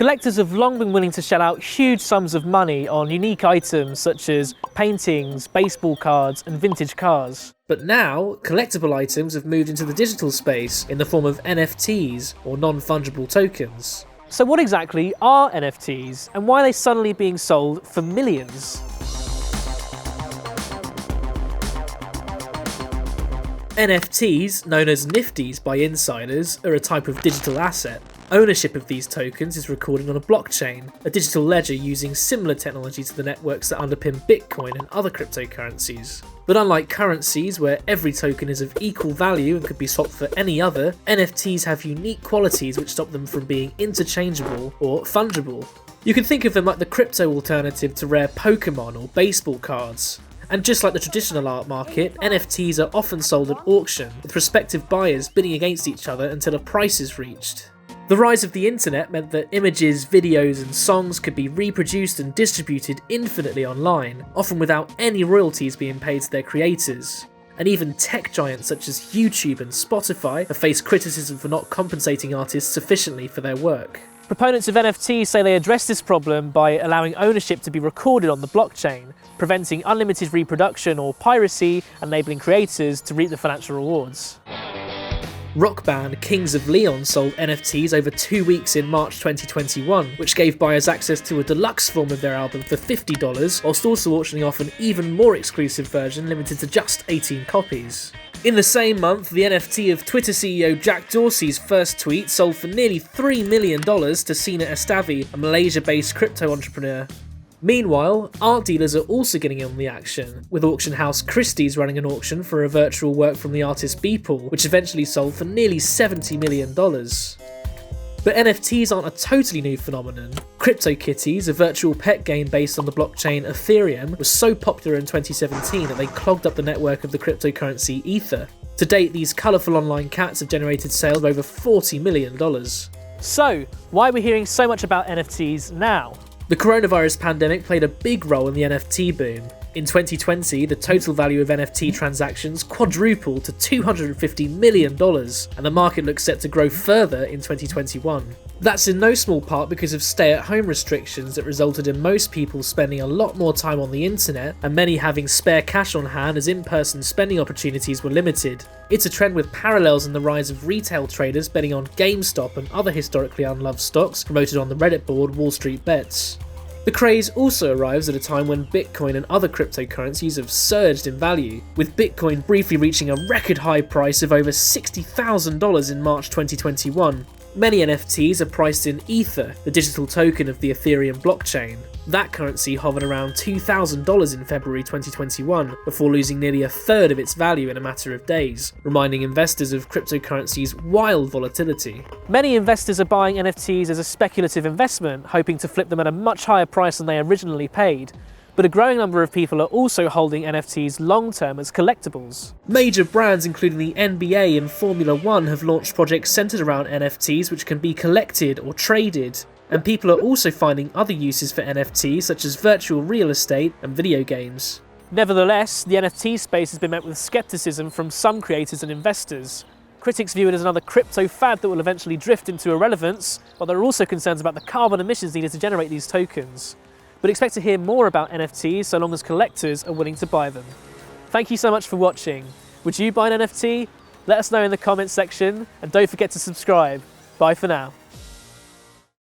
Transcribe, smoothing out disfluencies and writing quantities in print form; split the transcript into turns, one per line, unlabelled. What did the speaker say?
Collectors have long been willing to shell out huge sums of money on unique items such as paintings, baseball cards, and vintage cars. But now, collectible items have moved into the digital space in the form of NFTs, or non-fungible tokens. So what exactly are NFTs, and why are they suddenly being sold for millions? NFTs, known as Nifties by insiders, are a type of digital asset. Ownership of these tokens is recorded on a blockchain, a digital ledger using similar technology to the networks that underpin Bitcoin and other cryptocurrencies. But unlike currencies, where every token is of equal value and could be swapped for any other, NFTs have unique qualities which stop them from being interchangeable or fungible. You can think of them like the crypto alternative to rare Pokemon or baseball cards. And just like the traditional art market, NFTs are often sold at auction, with prospective buyers bidding against each other until a price is reached. The rise of the internet meant that images, videos and songs could be reproduced and distributed infinitely online, often without any royalties being paid to their creators. And even tech giants such as YouTube and Spotify have faced criticism for not compensating artists sufficiently for their work. Proponents of NFTs say they address this problem by allowing ownership to be recorded on the blockchain, preventing unlimited reproduction or piracy, and enabling creators to reap the financial rewards. Rock band Kings of Leon sold NFTs over 2 weeks in March 2021, which gave buyers access to a deluxe form of their album for $50, whilst also auctioning off an even more exclusive version limited to just 18 copies. In the same month, the NFT of Twitter CEO Jack Dorsey's first tweet sold for nearly $3 million to Sina Estavi, a Malaysia-based crypto entrepreneur. Meanwhile, art dealers are also getting in on the action, with auction house Christie's running an auction for a virtual work from the artist Beeple, which eventually sold for nearly $70 million. But NFTs aren't a totally new phenomenon. CryptoKitties, a virtual pet game based on the blockchain Ethereum, was so popular in 2017 that they clogged up the network of the cryptocurrency Ether. To date, these colourful online cats have generated sales of over $40 million. So, why are we hearing so much about NFTs now? The coronavirus pandemic played a big role in the NFT boom. In 2020, the total value of NFT transactions quadrupled to $250 million, and the market looks set to grow further in 2021. That's in no small part because of stay-at-home restrictions that resulted in most people spending a lot more time on the internet, and many having spare cash on hand as in-person spending opportunities were limited. It's a trend with parallels in the rise of retail traders betting on GameStop and other historically unloved stocks promoted on the Reddit board Wall Street Bets. The craze also arrives at a time when Bitcoin and other cryptocurrencies have surged in value, with Bitcoin briefly reaching a record high price of over $60,000 in March 2021. Many NFTs are priced in Ether, the digital token of the Ethereum blockchain. That currency hovered around $2,000 in February 2021, before losing nearly a third of its value in a matter of days, reminding investors of cryptocurrency's wild volatility. Many investors are buying NFTs as a speculative investment, hoping to flip them at a much higher price than they originally paid. But a growing number of people are also holding NFTs long-term as collectibles. Major brands including the NBA and Formula One have launched projects centered around NFTs which can be collected or traded. And people are also finding other uses for NFTs such as virtual real estate and video games. Nevertheless, the NFT space has been met with skepticism from some creators and investors. Critics view it as another crypto fad that will eventually drift into irrelevance, while there are also concerns about the carbon emissions needed to generate these tokens. But expect to hear more about NFTs so long as collectors are willing to buy them. Thank you so much for watching. Would you buy an NFT? Let us know in the comments section, and don't forget to subscribe. Bye for now.